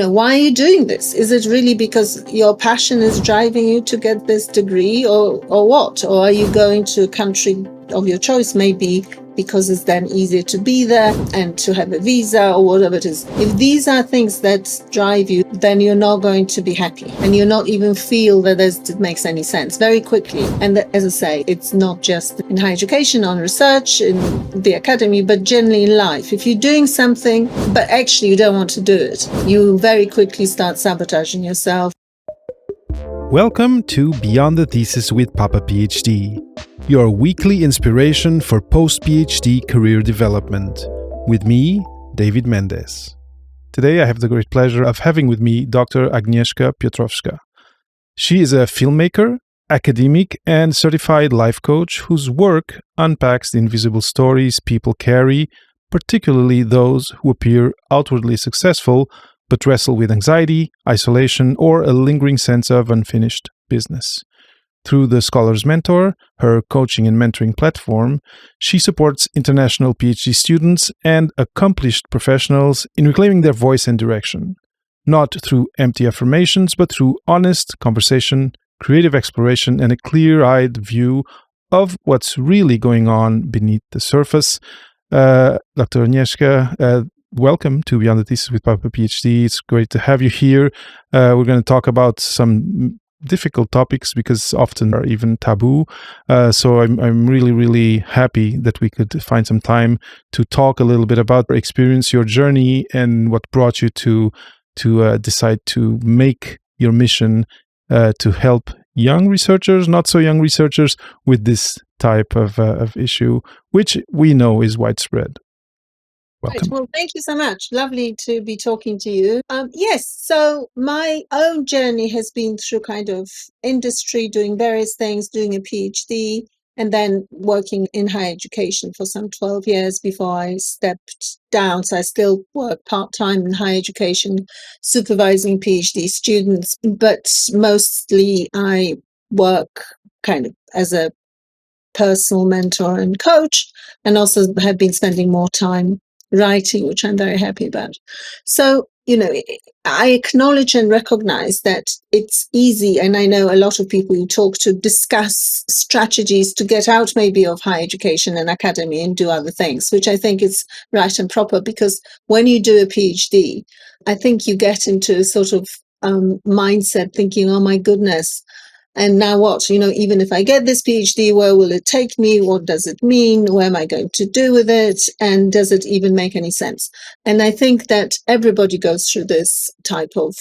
why are you doing this? Is it really because your passion is driving you to get this degree or what? Or are you going to a country of your choice, maybe because it's then easier to be there and to have a visa or whatever it is? If these are things that drive you, then you're not going to be happy and you'll not even feel that it makes any sense very quickly. And as I say, it's not just in higher education, on research, in the academy, but generally in life. If you're doing something, but actually you don't want to do it, you very quickly start sabotaging yourself. Welcome to Beyond the Thesis with Papa PhD, your weekly inspiration for post-PhD career development. With me, David Mendes. Today I have the great pleasure of having with me Dr. Agnieszka Piotrowska. She is a filmmaker, academic, and certified life coach whose work unpacks the invisible stories people carry, particularly those who appear outwardly successful but wrestle with anxiety, isolation, or a lingering sense of unfinished business. Through the Scholar's Mentor, her coaching and mentoring platform, she supports international PhD students and accomplished professionals in reclaiming their voice and direction, not through empty affirmations, but through honest conversation, creative exploration, and a clear-eyed view of what's really going on beneath the surface. Dr. Agnieszka, welcome to Beyond the Thesis with Papa PhD. It's great to have you here. We're going to talk about some difficult topics because often are even taboo. So I'm really happy that we could find some time to talk a little bit about your experience, your journey, and what brought you to decide to make your mission to help young researchers, not so young researchers, with this type of issue, which we know is widespread. Welcome. Right. Well, thank you so much. Lovely to be talking to you. Yes, so my own journey has been through kind of industry, doing various things, doing a PhD, and then working in higher education for some 12 years before I stepped down. So I still work part-time in higher education, supervising PhD students, but mostly I work kind of as a personal mentor and coach, and also have been spending more time writing, which I'm very happy about. So, I acknowledge and recognize that it's easy, and I know a lot of people you talk to discuss strategies to get out maybe of higher education and academy and do other things, which I think is right and proper, because when you do a PhD, I think you get into a sort of mindset thinking, oh my goodness, and now what? Even if I get this PhD, where will it take me? What does it mean? What am I going to do with it? And does it even make any sense? And I think that everybody goes through this type of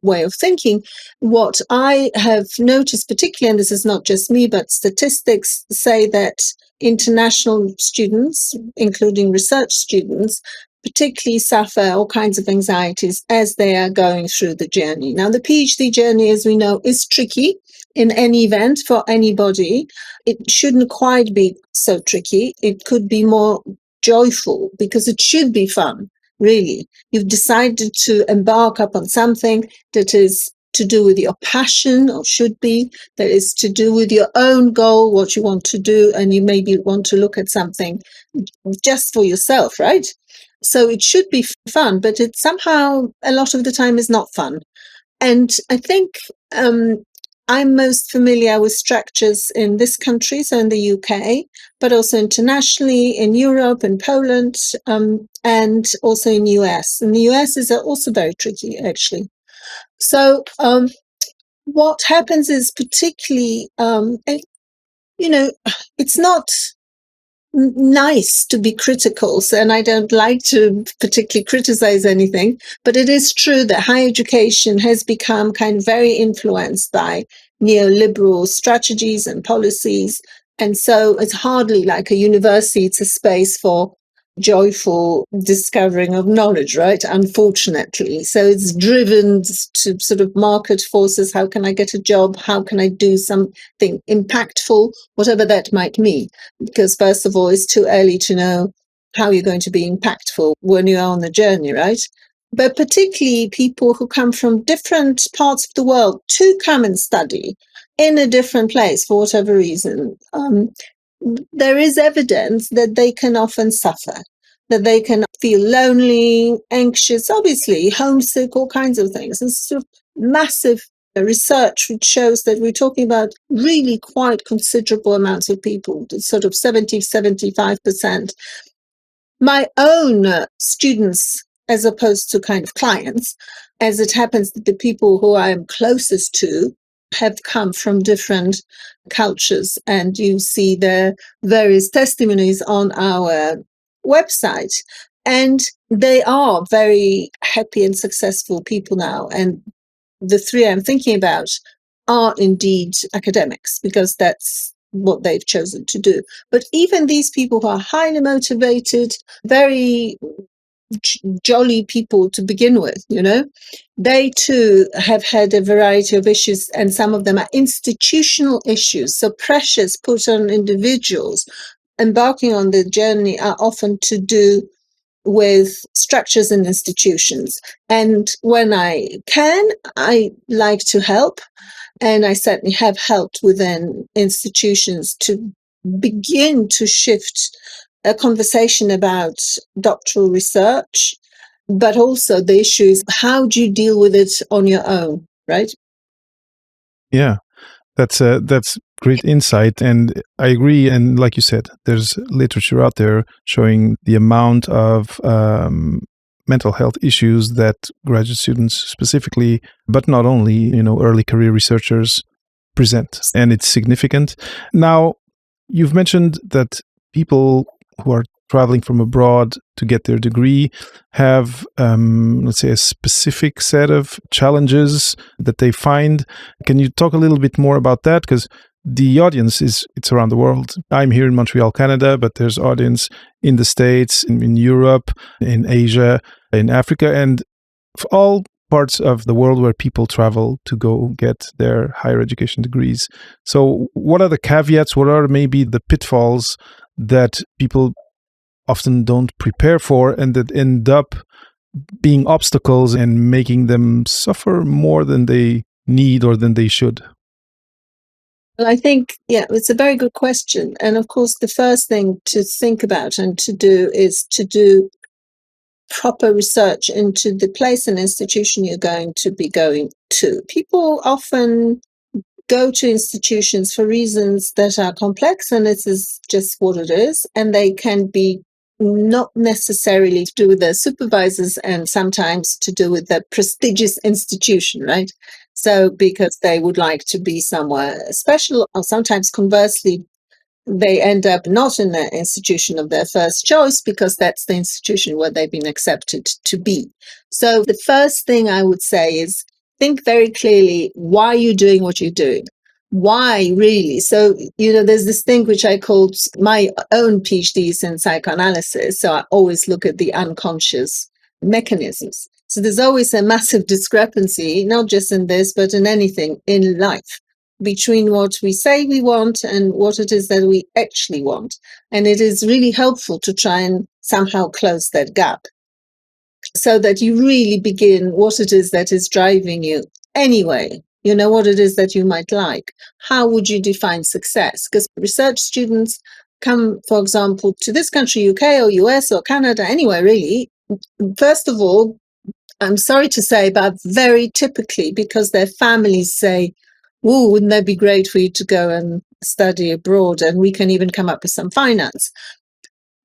way of thinking. What I have noticed particularly, and this is not just me, but statistics say that international students, including research students, particularly suffer all kinds of anxieties as they are going through the journey. Now, the PhD journey, as we know, is tricky. In any event, for anybody, it shouldn't quite be so tricky. It could be more joyful because it should be fun, really. You've decided to embark upon something that is to do with your passion, or should be, that is to do with your own goal, what you want to do, and you maybe want to look at something just for yourself, right? So it should be fun, but it somehow, a lot of the time, is not fun. And I think I'm most familiar with structures in this country, so in the UK, but also internationally in Europe and Poland, and also in US. And the US is also very tricky, actually. So what happens is particularly, it's not nice to be critical, and I don't like to particularly criticize anything, but it is true that higher education has become kind of very influenced by neoliberal strategies and policies, and so it's hardly like a university. It's a space for joyful discovering of knowledge, right? Unfortunately. So it's driven to sort of market forces. How can I get a job? How can I do something impactful, whatever that might mean? Because first of all, it's too early to know how you're going to be impactful when you are on the journey, right? But particularly people who come from different parts of the world to come and study in a different place for whatever reason, there is evidence that they can often suffer. that they can feel lonely, anxious, obviously homesick, all kinds of things. And sort of massive research which shows that we're talking about really quite considerable amounts of people, sort of 75%. My own students, as opposed to kind of clients, as it happens, the people who I am closest to have come from different cultures, and you see the various testimonies on our website. And they are very happy and successful people now. And the three I'm thinking about are indeed academics, because that's what they've chosen to do. But even these people who are highly motivated, very jolly people to begin with, they too have had a variety of issues, and some of them are institutional issues. So pressures put on individuals embarking on the journey are often to do with structures and institutions. And when I can, I like to help. And I certainly have helped within institutions to begin to shift a conversation about doctoral research, but also the issue is, how do you deal with it on your own, right? Yeah, that's great insight, and I agree. And like you said, there's literature out there showing the amount of mental health issues that graduate students specifically, but not only, early career researchers present, and it's significant. Now, you've mentioned that people who are traveling from abroad to get their degree have, let's say, a specific set of challenges that they find. Can you talk a little bit more about that? Because the audience it's around the world. I'm here in Montreal, Canada, but there's audience in the States, in Europe, in Asia, in Africa, and all parts of the world where people travel to go get their higher education degrees. So what are the caveats? What are maybe the pitfalls that people often don't prepare for, and that end up being obstacles and making them suffer more than they need or than they should? Well, I think, it's a very good question. And of course, the first thing to think about and to do is to do proper research into the place and institution you're going to be going to. People often go to institutions for reasons that are complex, and this is just what it is. And they can be not necessarily to do with their supervisors, and sometimes to do with the prestigious institution, right? So because they would like to be somewhere special, or sometimes conversely, they end up not in the institution of their first choice because that's the institution where they've been accepted to be. So the first thing I would say is think very clearly why you're doing what you're doing. Why really? So, there's this thing which I called my own PhD is in psychoanalysis. So I always look at the unconscious mechanisms. So there's always a massive discrepancy, not just in this, but in anything in life, between what we say we want and what it is that we actually want. And it is really helpful to try and somehow close that gap so that you really begin what it is that is driving you anyway. What it is that you might like. How would you define success? Because research students come, for example, to this country, UK or US or Canada, anywhere really. First of all, I'm sorry to say, but very typically because their families say, "Ooh, wouldn't that be great for you to go and study abroad? And we can even come up with some finance."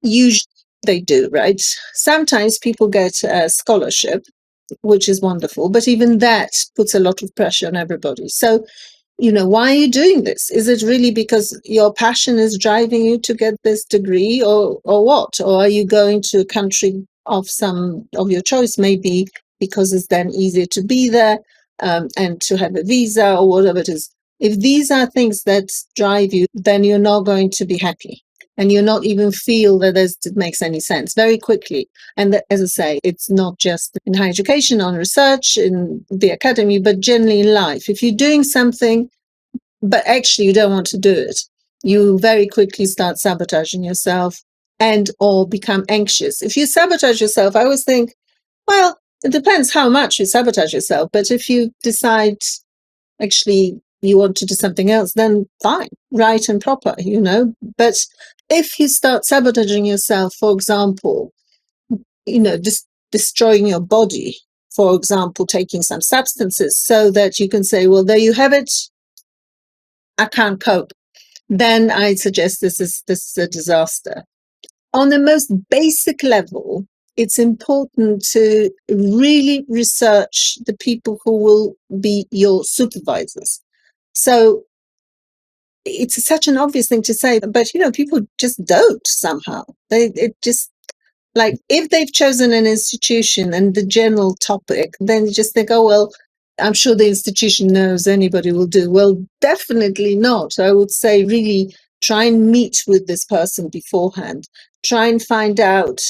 Usually they do, right? Sometimes people get a scholarship, which is wonderful, but even that puts a lot of pressure on everybody. So, why are you doing this? Is it really because your passion is driving you to get this degree, or what? Or are you going to a country of your choice, maybe because it's then easier to be there and to have a visa or whatever it is? If these are things that drive you, then you're not going to be happy. And you'll not even feel that it makes any sense very quickly. And as I say, it's not just in higher education, on research, in the academy, but generally in life. If you're doing something, but actually you don't want to do it, you very quickly start sabotaging yourself and or become anxious. If you sabotage yourself, I always think, well, it depends how much you sabotage yourself. But if you decide actually you want to do something else, then fine, right and proper, But if you start sabotaging yourself, for example, just destroying your body, for example, taking some substances, so that you can say, well, there you have it, I can't cope, then I suggest this is a disaster. On the most basic level, it's important to really research the people who will be your supervisors. So it's such an obvious thing to say, but people just don't somehow. It just, like, if they've chosen an institution and the general topic, then you just think, oh, well, I'm sure the institution knows, anybody will do. Well, definitely not. I would say really try and meet with this person beforehand. Try and find out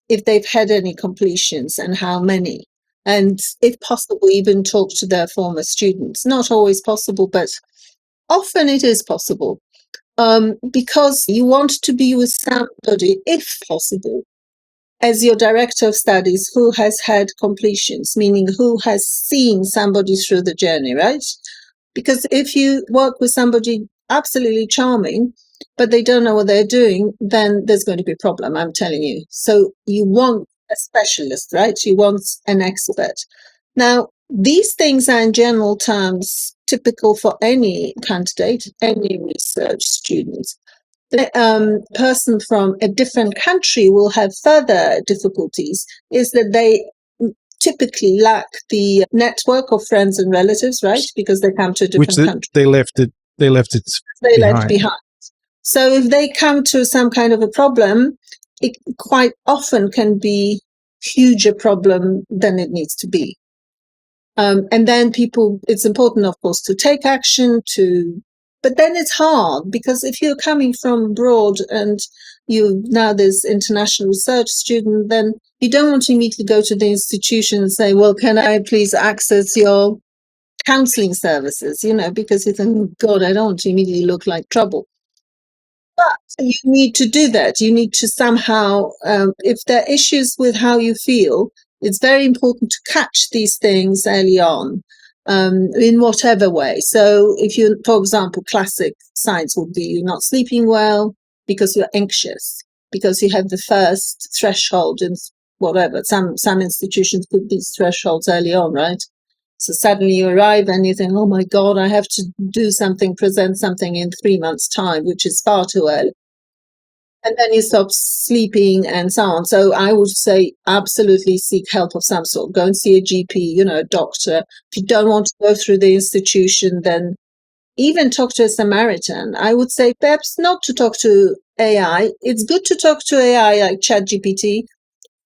if they've had any completions and how many. And if possible, even talk to their former students. Not always possible, but often it is possible. Because you want to be with somebody, if possible, as your director of studies, who has had completions, meaning who has seen somebody through the journey, right? Because if you work with somebody absolutely charming, but they don't know what they're doing, then there's going to be a problem, I'm telling you. So you want a specialist, right? You want an expert. Now, these things are in general terms typical for any candidate, any research student. The person from a different country will have further difficulties, is that they typically lack the network of friends and relatives, right? Because they come to a different country. They left it behind. So if they come to some kind of a problem, it quite often can be huger problem than it needs to be. And then it's important, of course, to take action, but then it's hard, because if you're coming from abroad and now there's international research student, then you don't want to immediately go to the institution and say, well, can I please access your counseling services? Because you think, oh, God, I don't want to immediately look like trouble. But you need to do that. You need to somehow, if there are issues with how you feel, it's very important to catch these things early on, in whatever way. So if you, for example, classic signs would be you're not sleeping well because you're anxious, because you have the first threshold and whatever. Some institutions put these thresholds early on, right? So suddenly you arrive and you think, oh my God, I have to do something, present something in 3 months' time, which is far too early. And then you stop sleeping and so on. So I would say absolutely seek help of some sort. Go and see a GP, a doctor. If you don't want to go through the institution, then even talk to a Samaritan. I would say perhaps not to talk to AI. It's good to talk to AI like ChatGPT,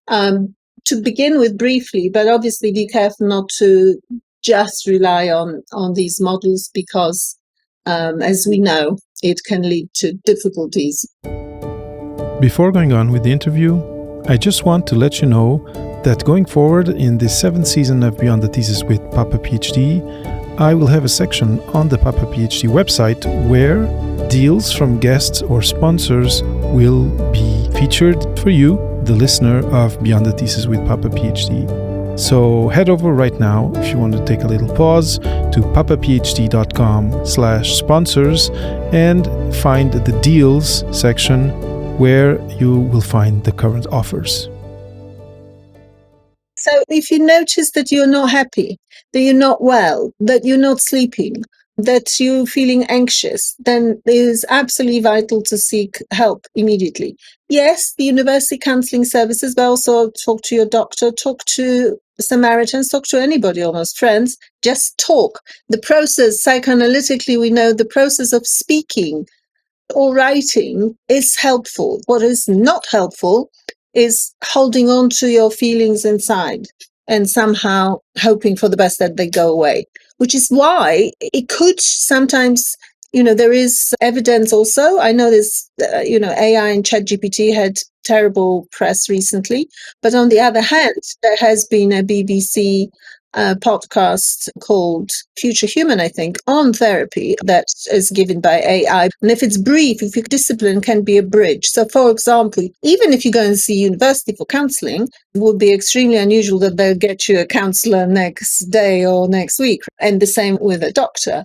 to begin with briefly, but obviously be careful not to just rely on these models, because, as we know, it can lead to difficulties. Before going on with the interview, I just want to let you know that going forward in the 7th season of Beyond the Thesis with Papa PhD, I will have a section on the Papa PhD website where deals from guests or sponsors will be featured for you, the listener of Beyond the Thesis with Papa PhD. So head over right now, if you want to take a little pause, to papaphd.com/sponsors and find the deals section, where you will find the current offers. So if you notice that you're not happy, that you're not well, that you're not sleeping, that you're feeling anxious, then it is absolutely vital to seek help immediately. Yes, the university counseling services, but also talk to your doctor, talk to Samaritans, talk to anybody, almost friends, just talk. The process, psychoanalytically, we know the process of speaking or writing is helpful. What is not helpful is holding on to your feelings inside and somehow hoping for the best that they go away, which is why it could sometimes, there is evidence also. I know this, AI and ChatGPT had terrible press recently, but on the other hand, there has been a BBC podcast called Future Human, I think, on therapy that is given by AI. And if it's brief, if your discipline can be a bridge. So, for example, even if you go and see university for counseling, it would be extremely unusual that they'll get you a counselor next day or next week. And the same with a doctor.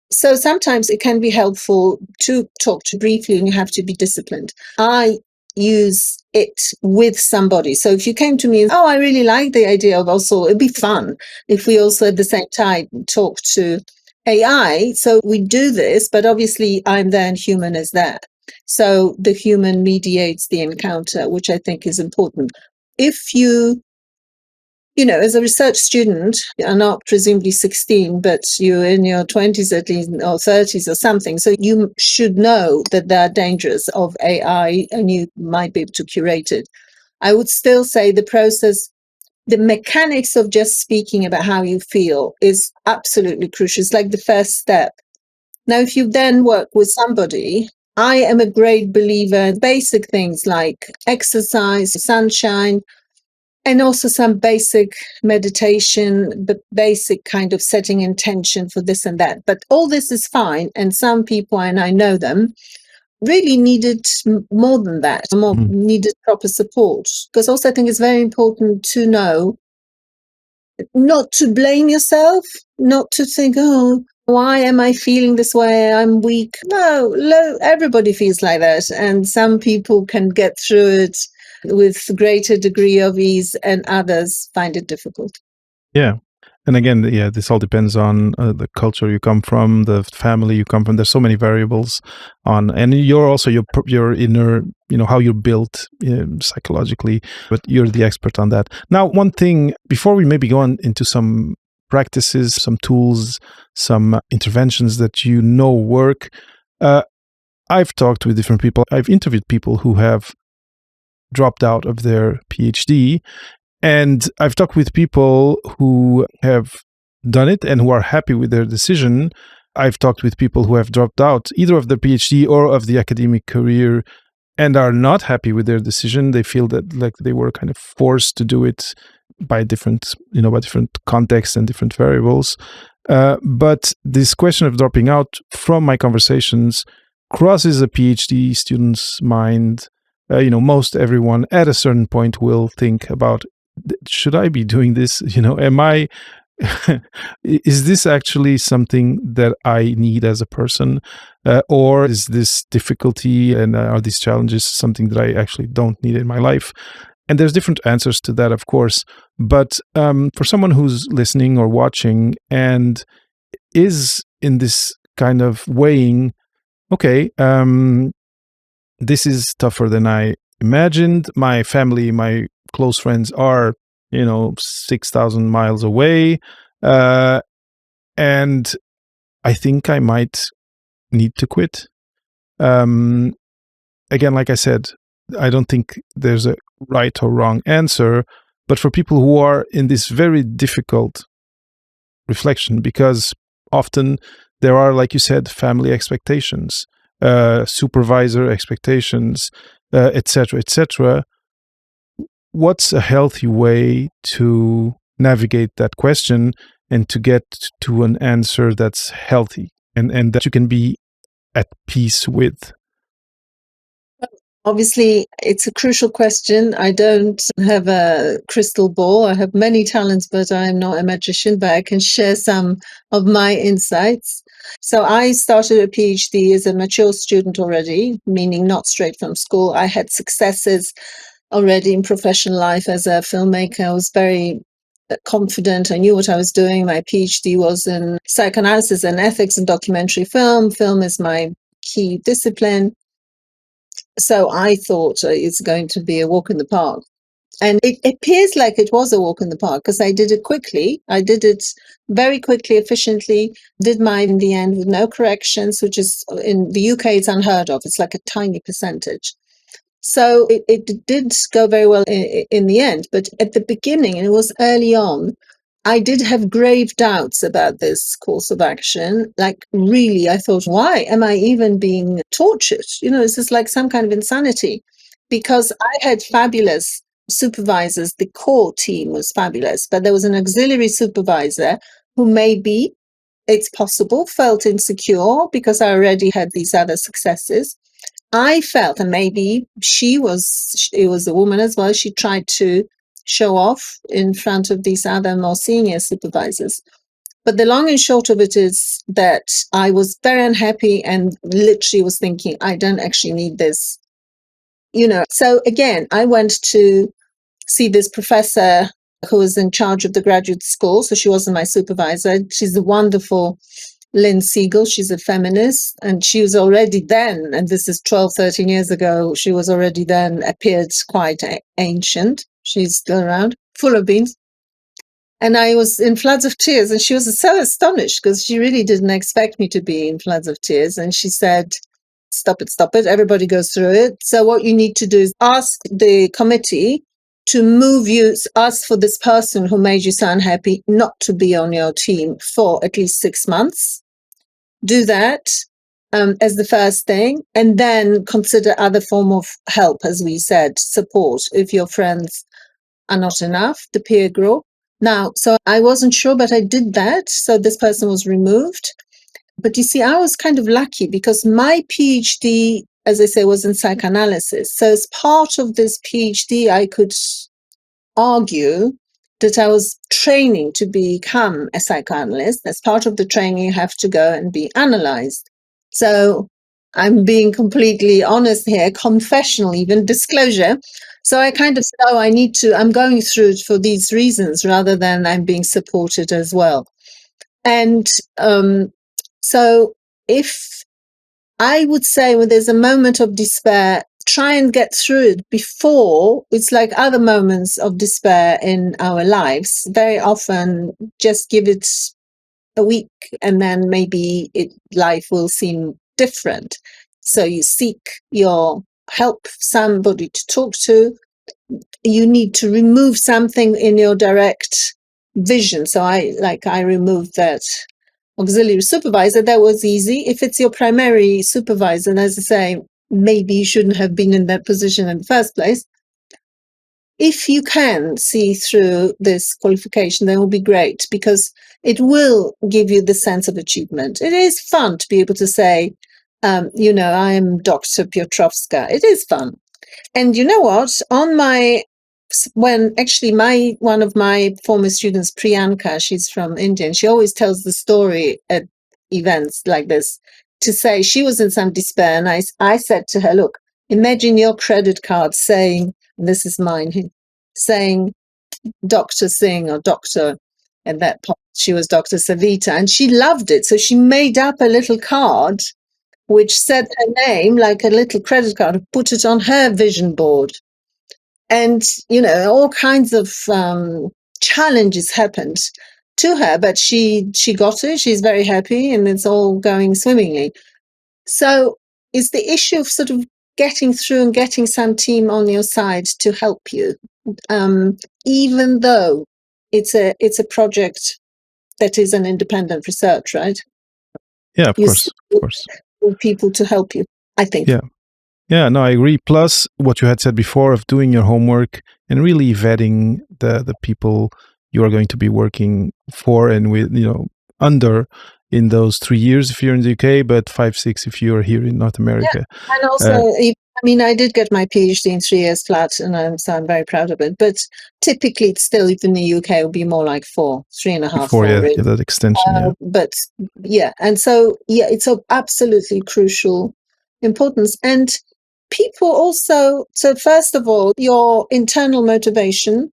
So sometimes it can be helpful to talk to briefly, and you have to be disciplined. I use it with somebody. So if you came to me and, oh, I really like the idea of also, it'd be fun if we also at the same time talk to AI. So we do this, but obviously I'm there and human is there. So the human mediates the encounter, which I think is important. If you know, as a research student, you're not presumably 16, but you're in your 20s at least, or 30s or something. So you should know that there are dangers of AI and you might be able to curate it. I would still say the process, the mechanics of just speaking about how you feel is absolutely crucial. It's like the first step. Now, if you then work with somebody, I am a great believer in basic things like exercise, sunshine, and also some basic meditation, the basic kind of setting intention for this and that. But all this is fine. And some people, and I know them, really needed more than that, more needed proper support. Because also I think it's very important to know not to blame yourself, not to think, oh, why am I feeling this way? I'm weak. No, everybody feels like that. And some people can get through it with greater degree of ease and others find it difficult. Yeah. And again, yeah, this all depends on the culture you come from, the family you come from. There's so many variables on, and you're also your inner, you know, how you're built psychologically. But you're the expert on that. Now, one thing before we maybe go on into some practices, some tools, some interventions that you know work. I've talked with different people. I've interviewed people who have dropped out of their PhD. And I've talked with people who have done it and who are happy with their decision. I've talked with people who have dropped out either of their PhD or of the academic career and are not happy with their decision. They feel that like they were kind of forced to do it by different, you know, by different contexts and different variables. But this question of dropping out from my conversations crosses a PhD student's mind. You know, most everyone at a certain point will think about, should I be doing this? You know, is this actually something that I need as a person? Or is this difficulty and are these challenges something that I actually don't need in my life? And there's different answers to that, of course. But for someone who's listening or watching and is in this kind of weighing, okay, this is tougher than I imagined. My family, my close friends are, you know, 6,000 miles away. And I think I might need to quit. Again, like I said, I don't think there's a right or wrong answer, but for people who are in this very difficult reflection, because often there are, like you said, family expectations, supervisor expectations, etc., etc. What's a healthy way to navigate that question and to get to an answer that's healthy and that you can be at peace with? Obviously, it's a crucial question. I don't have a crystal ball. I have many talents, but I'm not a magician, but I can share some of my insights. So I started a PhD as a mature student already, meaning not straight from school. I had successes already in professional life as a filmmaker. I was very confident. I knew what I was doing. My PhD was in psychoanalysis and ethics and documentary film. Film is my key discipline. So I thought it's going to be a walk in the park. And it appears like it was a walk in the park because I did it quickly. I did it very quickly, efficiently, did mine in the end with no corrections, which is in the UK, it's unheard of. It's like a tiny percentage. So it did go very well in the end. But at the beginning, and it was early on, I did have grave doubts about this course of action. Like, really, I thought, why am I even being tortured? You know, is this like some kind of insanity? Because I had fabulous supervisors. The core team was fabulous, but there was an auxiliary supervisor who maybe, it's possible, felt insecure because I already had these other successes. I felt, and maybe it was a woman as well, she tried to show off in front of these other more senior supervisors. But the long and short of it is that I was very unhappy and literally was thinking, I don't actually need this So again, I went to see this professor who was in charge of the graduate school. So she wasn't my supervisor. She's a wonderful Lynn Siegel. She's a feminist, and she was already then, and this is 12, 13 years ago, she was already then appeared quite ancient. She's still around, full of beans. And I was in floods of tears, and she was so astonished because she really didn't expect me to be in floods of tears. And she said, stop it. Everybody goes through it. So what you need to do is ask the committee to move you, ask for this person who made you so unhappy not to be on your team for at least 6 months. Do that as the first thing, and then consider other form of help, as we said, support if your friends are not enough, the peer group. Now, so I wasn't sure, but I did that. So this person was removed. But you see, I was kind of lucky because my PhD, as I say, was in psychoanalysis. So as part of this PhD, I could argue that I was training to become a psychoanalyst. As part of the training, you have to go and be analyzed. So I'm being completely honest here, confessional, even disclosure. So I kind of said, I'm going through it for these reasons rather than I'm being supported as well. And so if I would say when there's a moment of despair, try and get through it before it's like other moments of despair in our lives. Very often just give it a week and then maybe life will seem different. So you seek your help, somebody to talk to. You need to remove something in your direct vision. So I removed that auxiliary supervisor. That was easy. If it's your primary supervisor, and as I say, maybe you shouldn't have been in that position in the first place. If you can see through this qualification, then it will be great because it will give you the sense of achievement. It is fun to be able to say, I am Dr. Piotrowska. It is fun. And you know what? When actually one of my former students, Priyanka, she's from India, and she always tells the story at events like this to say she was in some despair. And I said to her, look, imagine your credit card saying, and this is mine, saying Dr. Singh or Dr. At that point, she was Dr. Savita, and she loved it. So she made up a little card which said her name, like a little credit card, put it on her vision board. And, all kinds of challenges happened to her, but she got it. She's very happy and it's all going swimmingly. So it's the issue of sort of getting through and getting some team on your side to help you, even though it's a project that is an independent research, right? Yeah, of course. People to help you, I think. Yeah, no, I agree. Plus, what you had said before of doing your homework and really vetting the people you are going to be working for and with, under in those 3 years if you're in the UK, but 5, 6 if you're here in North America. Yeah. And also, I did get my PhD in 3 years flat, and so I'm very proud of it. But typically, it's still, even in the UK, it will be more like 4, 3.5. 4, yeah, that extension, But yeah, and so, it's of absolutely crucial importance. And people also, so first of all, your internal motivation.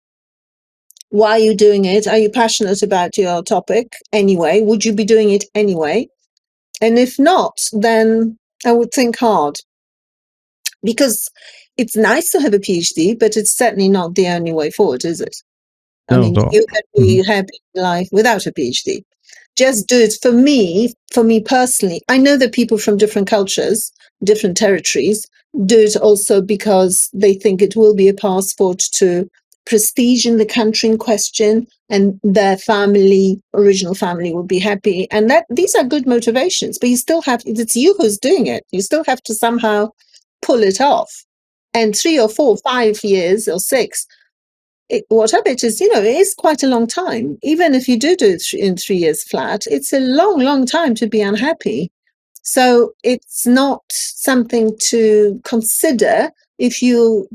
Why are you doing it? Are you passionate about your topic anyway? Would you be doing it anyway? And if not, then I would think hard. Because it's nice to have a PhD, but it's certainly not the only way forward, is it? You can be happy in life without a PhD. Just do it. For me personally, I know that people from different cultures, different territories, do it also because they think it will be a passport to prestige in the country in question, and their original family will be happy. And these are good motivations, but you still have, it's you who's doing it. You still have to somehow pull it off. And 3 or 4, 5 years or 6, whatever it is, it is quite a long time. Even if you do it in 3 years flat, it's a long, long time to be unhappy. So it's not something to consider if you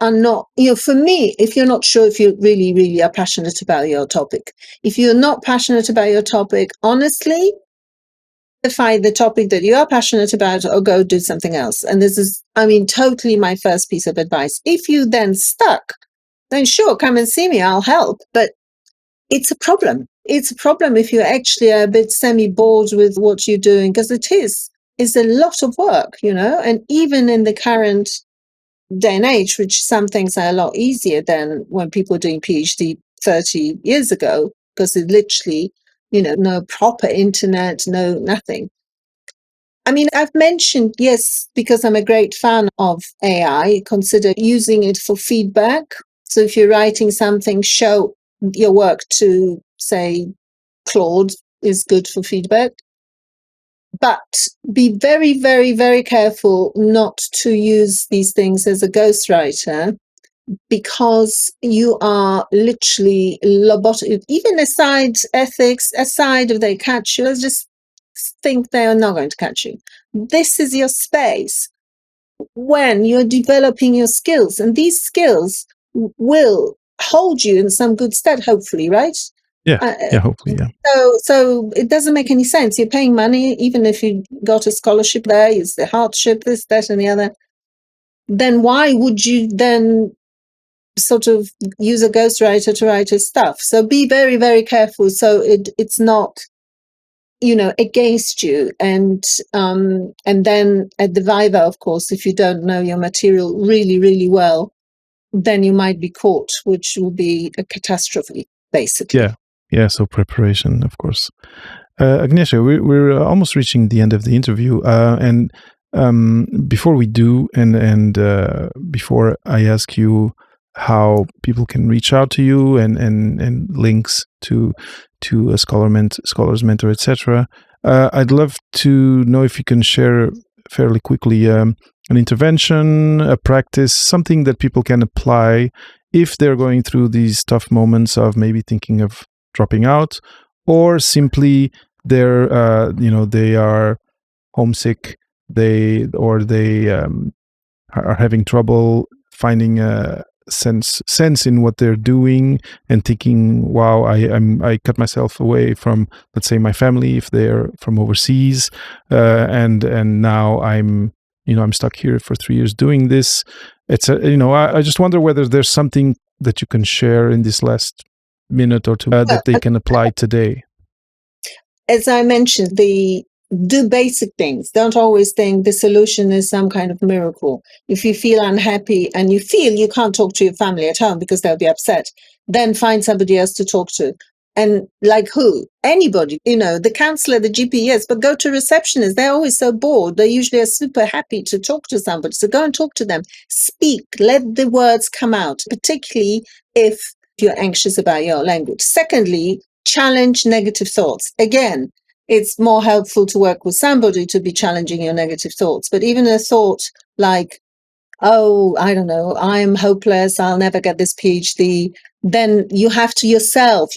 are not, for me, if you're not sure if you really, really are passionate about your topic. If you're not passionate about your topic, honestly, Find the topic that you are passionate about or go do something else. And this is, totally my first piece of advice. If you then stuck, then sure, come and see me, I'll help. But it's a problem. It's a problem if you're actually a bit semi-bored with what you're doing, because it's a lot of work, and even in the current day and age, which some things are a lot easier than when people were doing PhD 30 years ago, because it literally, no proper internet, no nothing. I've mentioned, yes, because I'm a great fan of AI, consider using it for feedback. So if you're writing something, show your work to, say, Claude is good for feedback. But be very, very, very careful not to use these things as a ghostwriter, because you are literally lobotomy. Even aside ethics, aside if they catch you, let's just think they are not going to catch you. This is your space when you're developing your skills, and these skills will hold you in some good stead, hopefully, right? Hopefully, yeah. So it doesn't make any sense. You're paying money, even if you got a scholarship there, it's the hardship, this, that, and the other. Then why would you then sort of use a ghostwriter to write his stuff? So be very, very careful. So it's not, against you. And then at the Viva, of course, if you don't know your material really, really well, then you might be caught, which will be a catastrophe, basically. Yeah. So preparation, of course. Agnieszka, we're almost reaching the end of the interview, and before we do, and before I ask you how people can reach out to you and links to a scholar's mentor, etc., I'd love to know if you can share fairly quickly an intervention, a practice, something that people can apply if they're going through these tough moments of maybe thinking of dropping out, or simply they're they are homesick, they are having trouble finding a sense in what they're doing, and thinking, wow, I cut myself away from, let's say, my family if they're from overseas, and now I'm stuck here for 3 years doing this. It's I just wonder whether there's something that you can share in this last minute or two that they can apply today. As I mentioned, do basic things. Don't always think the solution is some kind of miracle. If you feel unhappy and you feel you can't talk to your family at home because they'll be upset, then find somebody else to talk to. And like who? Anybody, the counselor, the GP, yes, but go to receptionists. They're always so bored. They usually are super happy to talk to somebody. So go and talk to them. Speak. Let the words come out, particularly if you're anxious about your language. Secondly, challenge negative thoughts. Again, it's more helpful to work with somebody to be challenging your negative thoughts. But even a thought like, oh, I don't know, I'm hopeless, I'll never get this PhD, then you have to yourself,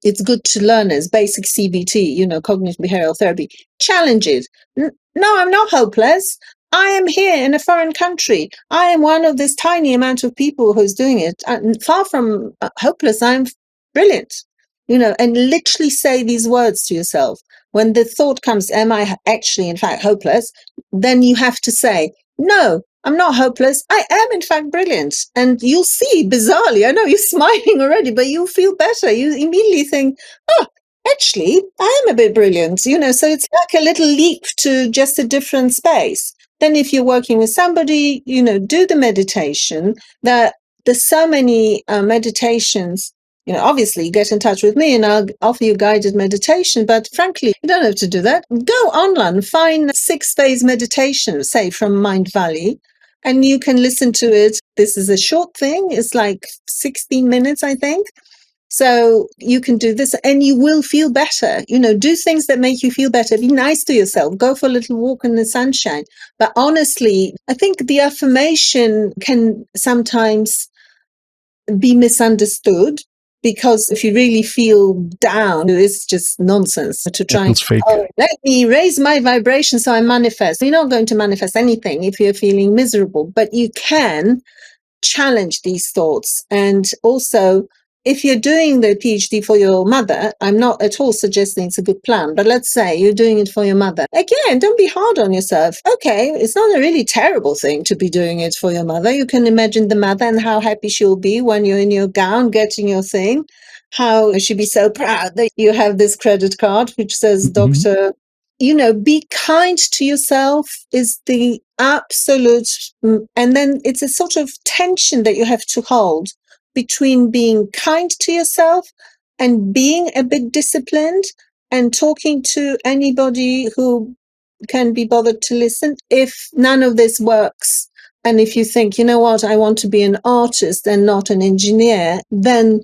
it's good to learn as basic CBT, cognitive behavioral therapy, challenge it. No, I'm not hopeless. I am here in a foreign country. I am one of this tiny amount of people who's doing it. Far from hopeless, I'm brilliant. And literally say these words to yourself. When the thought comes, am I actually, in fact, hopeless? Then you have to say, no, I'm not hopeless. I am, in fact, brilliant. And you'll see, bizarrely, I know you're smiling already, but you'll feel better. You immediately think, oh, actually, I am a bit brilliant. So it's like a little leap to just a different space. Then if you're working with somebody, do the meditation. There's so many meditations. Obviously get in touch with me and I'll offer you guided meditation, but frankly, you don't have to do that. Go online, find 6-phase meditation, say from Mind Valley, and you can listen to it. This is a short thing. It's like 16 minutes, I think. So you can do this and you will feel better. Do things that make you feel better. Be nice to yourself. Go for a little walk in the sunshine. But honestly, I think the affirmation can sometimes be misunderstood. Because if you really feel down, it's just nonsense to try and fake. Let me raise my vibration so I manifest. You're not going to manifest anything if you're feeling miserable, but you can challenge these thoughts. And also, if you're doing the PhD for your mother, I'm not at all suggesting it's a good plan, but let's say you're doing it for your mother. Again, don't be hard on yourself. Okay, it's not a really terrible thing to be doing it for your mother. You can imagine the mother and how happy she'll be when you're in your gown getting your thing. How she'll be so proud that you have this credit card which says Dr. Be kind to yourself is the absolute, and then it's a sort of tension that you have to hold between being kind to yourself and being a bit disciplined and talking to anybody who can be bothered to listen. If none of this works, and if you think, you know what, I want to be an artist and not an engineer, then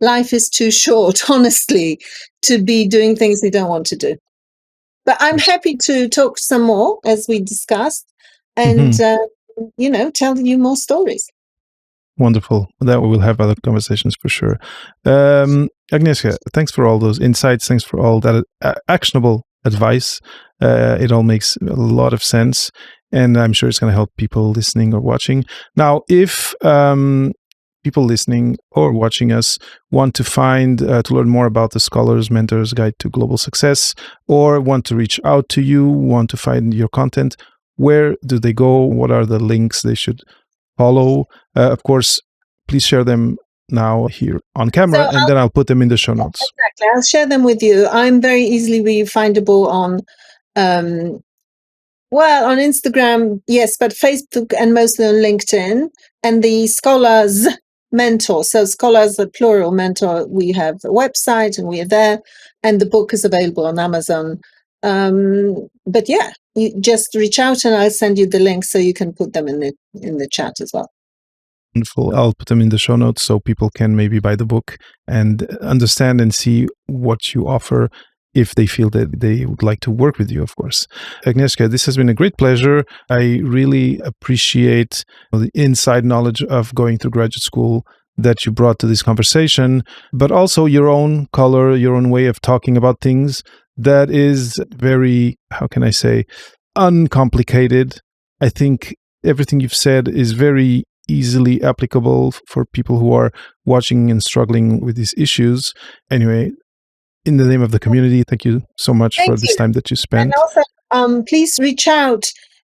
life is too short, honestly, to be doing things you don't want to do. But I'm happy to talk some more, as we discussed, and, tell you more stories. Wonderful. That we will have other conversations for sure. Agnieszka, thanks for all those insights. Thanks for all that actionable advice. It all makes a lot of sense, and I'm sure it's going to help people listening or watching. Now, if people listening or watching us want to to learn more about the Scholar's Mentor's Guide to Global Success, or want to reach out to you, want to find your content, where do they go? What are the links they should follow? Of course, please share them now here on camera, and then I'll put them in the show notes. Exactly. I'll share them with you. I'm very easily findable on Instagram, yes, but Facebook and mostly on LinkedIn. And the Scholar's Mentor, so Scholars, the plural, Mentor, we have a website and we are there, and the book is available on Amazon. But yeah, you just reach out and I'll send you the link so you can put them in the chat as well. Wonderful. I'll put them in the show notes so people can maybe buy the book and understand and see what you offer if they feel that they would like to work with you, of course. Agnieszka, this has been a great pleasure. I really appreciate the inside knowledge of going through graduate school that you brought to this conversation, but also your own color, your own way of talking about things that is very, how can I say, uncomplicated. I think everything you've said is very easily applicable for people who are watching and struggling with these issues. Anyway, in the name of the community, thank you so much for this time that you spent. And also, please reach out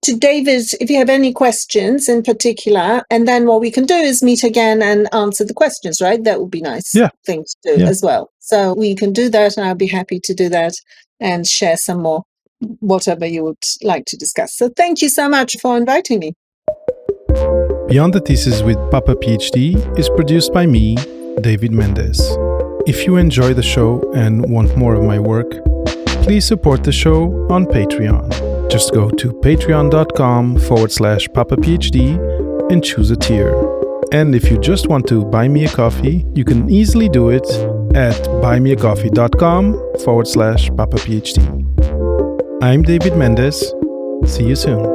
to David if you have any questions in particular. And then what we can do is meet again and answer the questions, right? That would be nice thing to do as well. So we can do that, and I'll be happy to do that and share some more, whatever you would like to discuss. So thank you so much for inviting me. Beyond the Thesis with Papa PhD is produced by me, David Mendes. If you enjoy the show and want more of my work, please support the show on Patreon. Just go to patreon.com/Papa PhD and choose a tier. And if you just want to buy me a coffee, you can easily do it at buymeacoffee.com/Papa PhD. I'm David Mendes. See you soon.